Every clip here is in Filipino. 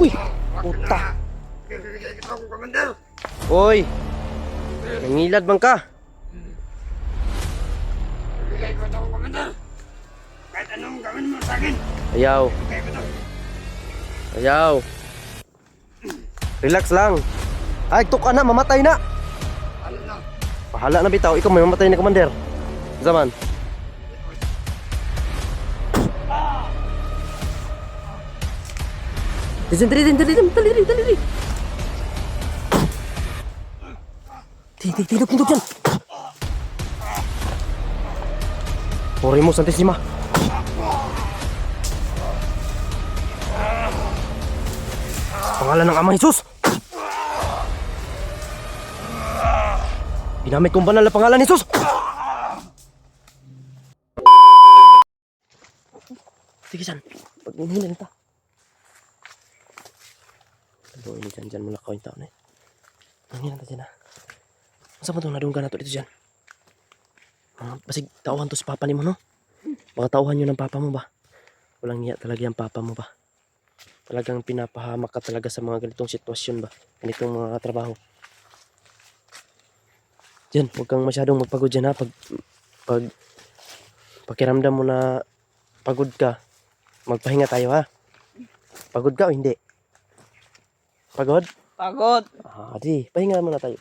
Uy! Puta! Bibigay kita akong commander! Uy! Nangilad bang ka? Bibigay ko ito akong commander! Kahit anong gawin mo sa akin! Ayaw. Bibigay ko ito! Ayaw. Relax lang. Ay, tuk na, mamatay na. Ano na? Pahala na bitaw, ikaw may mamatay na commander. Zaman. Dali. Tindog dyan. Oremus Santissima. Pangalan ng Ama Jesus. Ginamit kong banal na pangalan ni Jesus. Sige san, pag-inhilan ta. Aduh, ini dyan mula kau yung tao na eh. Nangilan ta dyan ha. Masa ba itong nadunggan na ito dito dyan? Basig tauhan to si papa ni mo no? Baka tauhan yun ng papa mo ba? Walang niya talaga yung papa mo ba? Talagang pinapahamak ka talaga sa mga ganitong sitwasyon ba? Ganitong mga trabaho. Diyan, huwag kang masyadong magpagod dyan ha. Pakiramdam mo na pagod ka, magpahinga tayo ha. Pagod ka o hindi? Pagod? Pagod. Di, pahinga muna tayo.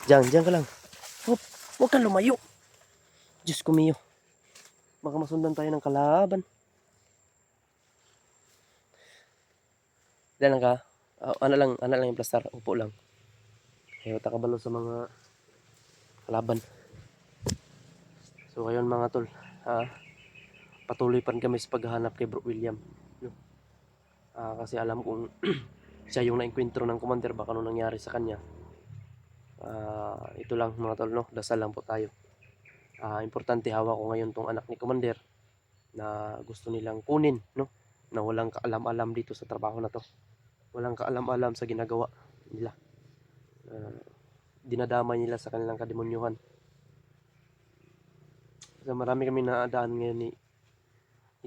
Diyan ka lang. Huwag kang lumayo. Diyos ko miyo. Baka masundan tayo ng kalaban. Diyan lang ka. Ano lang yung plastar. Upo lang. Ayaw takabalo sa mga kalaban. So ngayon mga tol, patuloy pa rin kami sa paghahanap kay Bro William. Kasi alam kong siya yung naengkwentro ng commander, baka nung nangyari sa kanya. Ito lang mga tol, no? Dasal lang po tayo. Importante hawak ko ngayon tong anak ni commander na gusto nilang kunin, no? Na walang kaalam-alam dito sa trabaho na to. Walang kaalam-alam sa ginagawa nila. Dinadamay nila sa kanilang kademonyuhan. So, marami kami naadaan ngayon ni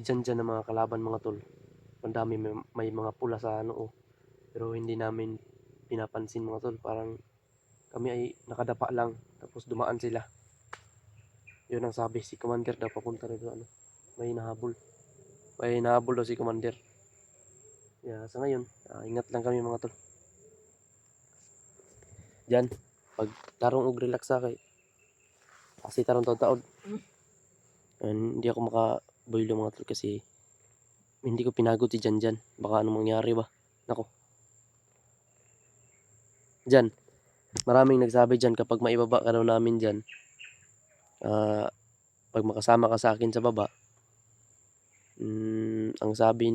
dyan ng mga kalaban mga tol. Mandami may mga pula sa noo. Pero hindi namin pinapansin mga tol. Parang kami ay nakadapa lang. Tapos dumaan sila. Yun ang sabi, si commander daw papunta rito. May nahabol. May nahabol daw si commander. Sa ngayon, ingat lang kami mga tol. Diyan, pag tarong og relax sa kay. Kasi tarong taon-taon. Hindi ako makaboylo mga tol kasi hindi ko pinagod si Jan. Baka anong mangyari ba? Nako. Jan, maraming nagsabi dyan kapag maibaba ka daw namin dyan. Pag makasama ka sa akin sa baba, ang sabi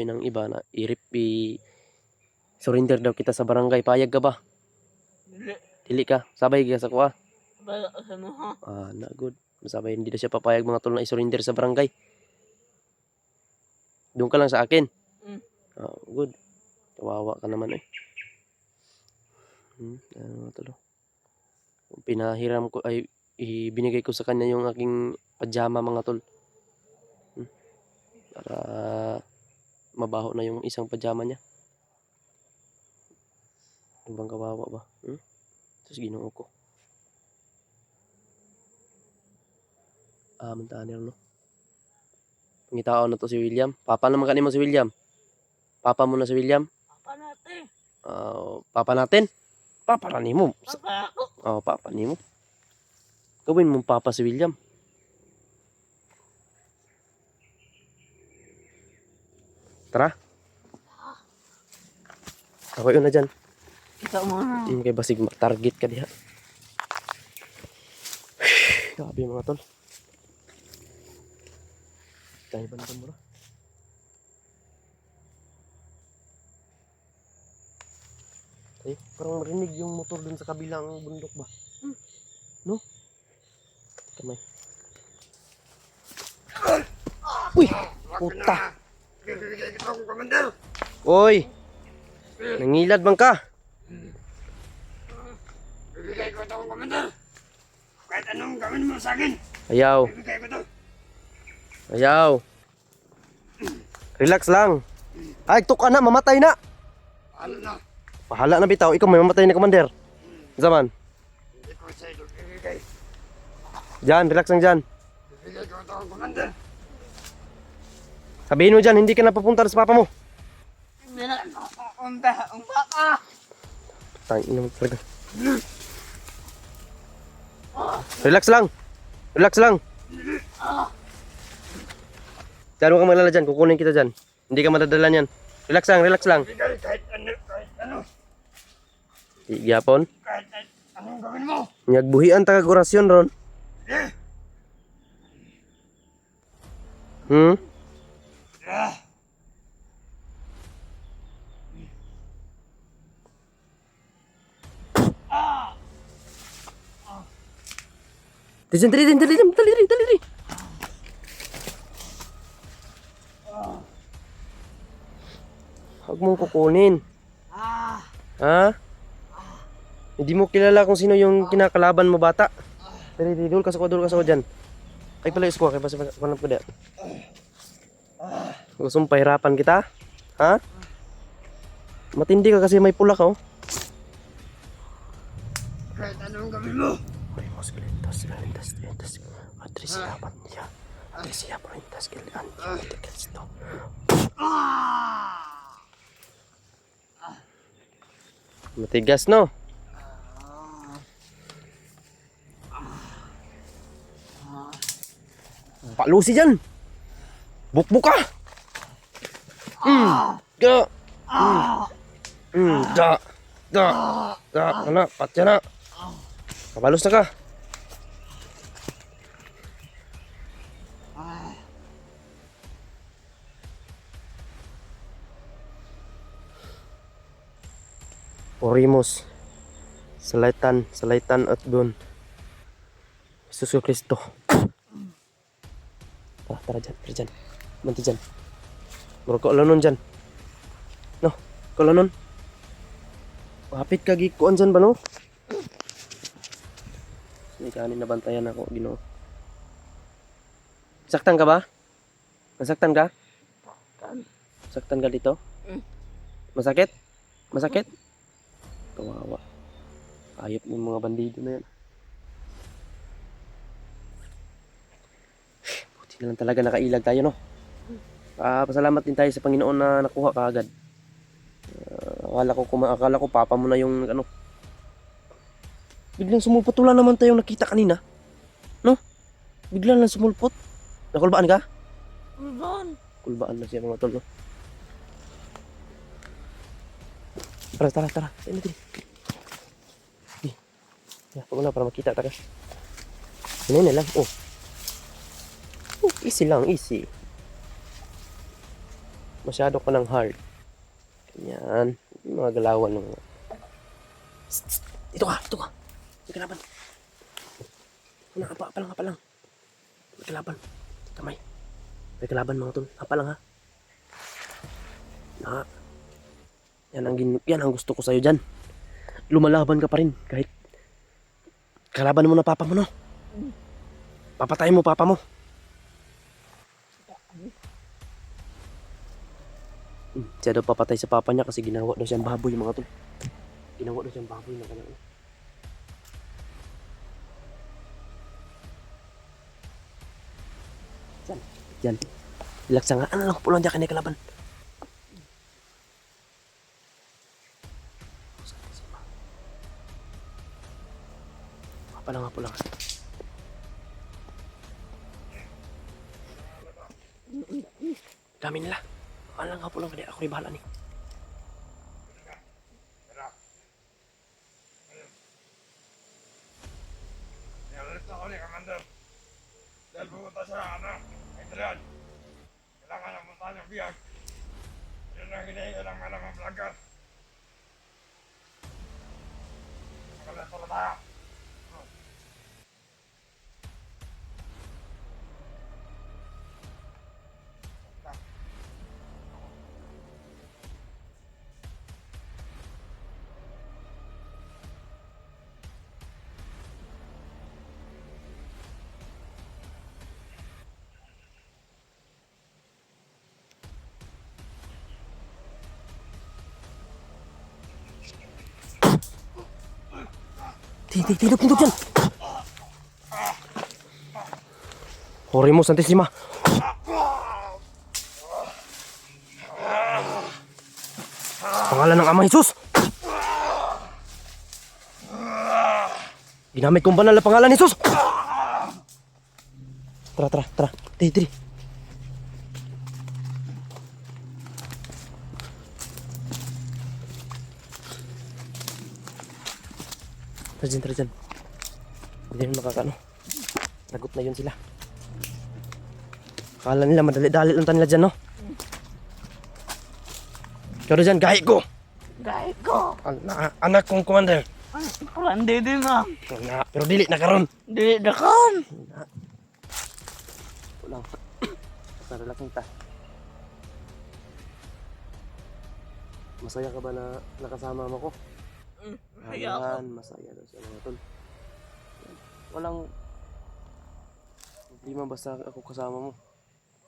ng iba na surrender daw kita sa barangay. Payag ka ba? Dili ka. Sabay ka sa kuha. Bala ka mo ha. Na good. Masabay hindi na siya papayag mga tol na isurrender sa barangay. Doon ka lang sa akin. Good. Kawawa ka naman eh. Tol. Pinahiram ko ay ibinigay ko sa kanya yung aking pajama mga tol. Para mabaho na yung isang pajama niya. Ano bang kawawa ba? Tapos ginoo ko. Mantanir no. Pangitao na to si William. Papa naman kanimo si William. Papa mo na si William. Papa natin. Papa natin. Papa na nimo. Papa ako. Papa nimo. Gawin mong papa si William. Tara. Ako yun na dyan. Ikaw muna. Kaya basig mag-target ka diha. Grabe mga tol. Tayo ba naman mura? Parang marinig yung motor dun sa kabilang bundok ba? No? Kamay. Uy! Puta! Bibigay kita akong commander! Uy! Nangilad bang ka? Bibigay ko ito akong commander! Kahit anong gawin mo sa akin! Ayaw. Bibigay ko ito! Ayaw. Relax lang. Ay, tuk na, mamatay na. Ano na? Bahala na bitaw, ikaw may mamatay na commander. Zaman. Hindi ko sa'yo ibigay. Diyan, relax lang dyan. Ibigay ko ito, Commander. Sabihin mo dyan, hindi ka na papunta sa papa mo. Hindi na umba, umba ka. Tangin naman talaga. Relax lang. Relax lang. Diyan, huwag kang maglala dyan. Kukunin kita dyan. Hindi ka madadala niyan. Relax lang, relax lang. Ibigay kahit ano. Gyapon. Kahit anong gawin mo. Nyagbuhian tagag orasyon ron. Eh, Hmm? ah. Diyan, dali. Huwag mong kukunin. Ha? Hindi mo kilala kung sino yung kinakalaban mo bata. Dali, dul ka sa ko dyan. Ay pala isko, kaya pa ko dyan. Gusto mong pahirapan kita? Ha? Matindi ka kasi may pula ka, oh. Kahit anong gawin mo. Orimos kelentas, Atris siapan niya. Atris siapan lintas kelian. Kristo. Matigas, no? Palusi dyan. Bukbuk ka. Ga. Da. Ano, patya na. Kabalos na ka. Orimos. Salaitan at Gun. Jesus Kristo. Tara dyan. Manti dyan. Muro ko alanon dyan. No, ko alanon. Hapit ka gikuan dyan ba, no? Sige, kanin nabantayan ako, Ginoo. Saktan ka ba? Nasaktan ka? Saktan ka dito? Masakit? Kawawa. Ayop ng mga bandido na yan. Buti na lang talaga nakailag tayo, no? Pasalamat din tayo sa Panginoon na nakuha ka agad. Akala ko papa mo na yung ano. Biglang sumulpot. Wala naman tayong nakita kanina. No? Biglang lang sumulpot. Nakulbaan ka? Kulbaan na siya mga tol, no? Tara. Sino natin? Pag wala para makita tayo. Ano na lang. Easy lang, easy. Masyado ka ng hard. Ganyan. Mga galawan ng mga. Ito ka. May kalaban. Hapa lang. May kalaban. Kamay. May kalaban mga tol. Hapa lang, ha. Yan ang gusto ko sa'yo dyan. Lumalaban ka pa rin. Kahit kalaban mo na papa mo, no? Papatayin mo papa mo. Siya daw papatay sa papa niya kasi ginawa daw siyang baboy, mga tol. Ginawa daw siyang baboy na kanya. Diyan. Relax nga. Ano lang pulang dyan kanina kalaban. Palang. Dami nila. Alang nga pulang kaya ako rin bahala ni. Niyalit ako ni Commander. Dahil pumunta sa Adrian. Kailangan na punta ng biyag. Yun ang hinahinga ng malamang vlogger. Magalato na tayo. Tindog dyan. Oremos Santissima. Pangalan ng Ama Jesus. Ginamit kong banal na pangalan ni Jesus. Tara. Tiri. Tara dyan. Hindi na makakano. Lagot na yun sila. Akala nila madali-dali lang nila dyan, no? Pero dyan, gahi ko! Gaya ko. Anak kong commander. Kurandi din na. Pero dili na karon. Di dakan. Ulang. Sarala kong ta. Masaya ka ba na nakasama mo ko? Masaya ako. Ayan, masaya daw siya mga tol. Walang problema basta ako kasama mo.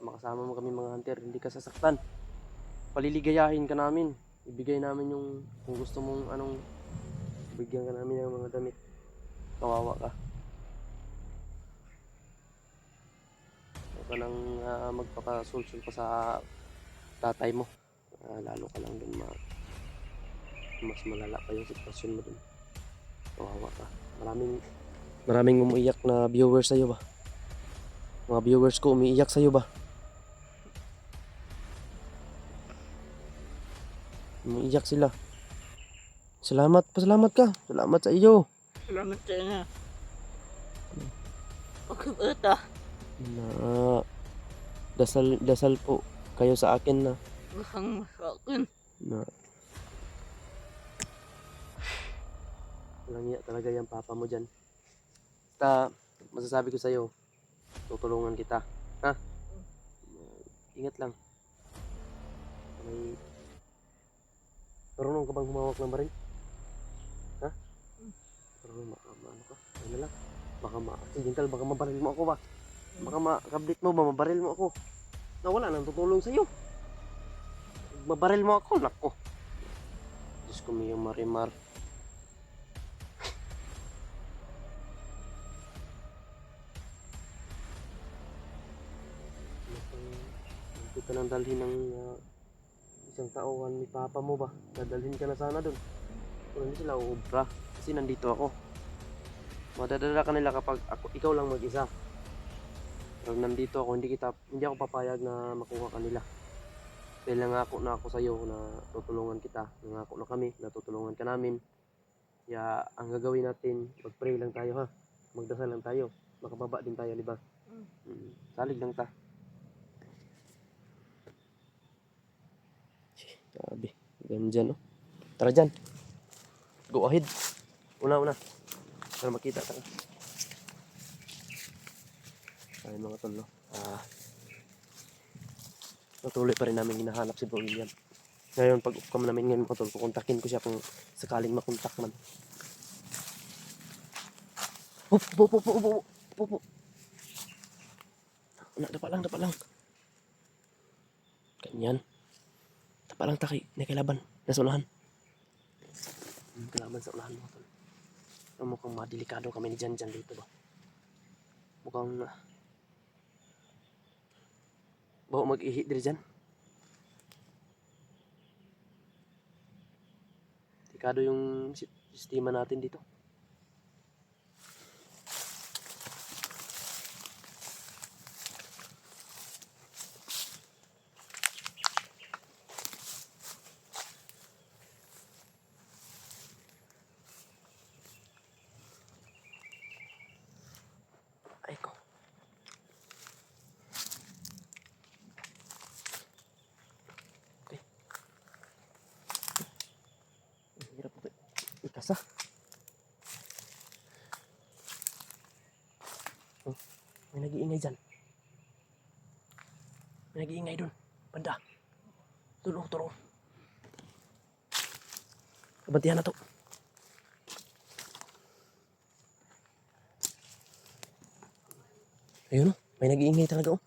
Makasama mo kami mga hunter, hindi ka sasaktan. Paliligayahin ka namin. Ibigay namin yung kung gusto mong anong bigyan ka namin ng mga damit. Kawawa ka. Huwag ka nang magpakasulsul pa sa tatay mo. Lalo ka lang dun mas malala pa yung sitwasyon mo dun. Kawawa ka. Maraming umiiyak na viewers sa'yo ba? Mga viewers ko umiiyak sa'yo ba? Umiiyak sila. Pasalamat ka. Salamat sa iyo. Salamat sa inyo. Pagkabata. Na dasal po kayo sa akin na Gusang masakin. walang iya talaga yung papa mo dyan. Basta masasabi ko sa'yo, tutulungan kita. Ha? Ingat lang. Marunong ka bang humawak ng baril? Ha? Marunong ano ka? Ano lang? Baka baka mabaril mo ako ba? Baka makablit mo ba, mabaril mo ako. Wala nang tutulong sa'yo. Mabaril mo ako, nako. Diyos ko may marimar. Hindi ka nang dalhin ng isang tauhan ni papa mo ba? Dadalhin ka na sana dun. Pero hindi sila uubra. Kasi nandito ako. Madadala ka nila kapag ikaw lang mag-isa. Pero nandito ako, hindi ako papayag na makuha ka nila. Dahil nangako na ako sa'yo na tutulungan kita. Nangako na kami na tutulungan ka namin. Kaya ang gagawin natin, mag-pray lang tayo ha. Magdasal lang tayo. Makababa din tayo, di ba? Salig lang ta. Sabi, ganyan dyan, no? Tara dyan. Go ahead. Una. Para makita ka. Ay mga tol, no? Patuloy pa rin namin hinahanap si Bro William. Ngayon, pag upcam namin ngayon mga tol, kukontakin ko siya kung sakaling makontak man. Upo. Dapa lang. Ganyan. Dapa lang takay, nakilaban. Nasa unahan. Kalaban sa unahan mga tol. Mukhang madelikado kami ni Jan dito ba? Mukhang bawa mag-ihi diri dyan. Delikado yung sistema natin dito. Ay ko. Hirap ito. Ikasa. Oh, may nag-iingay dyan. May nag-iingay dun. Banda. Tulong. Kabantihan na to. Ayun o. May nag-iingay talaga o.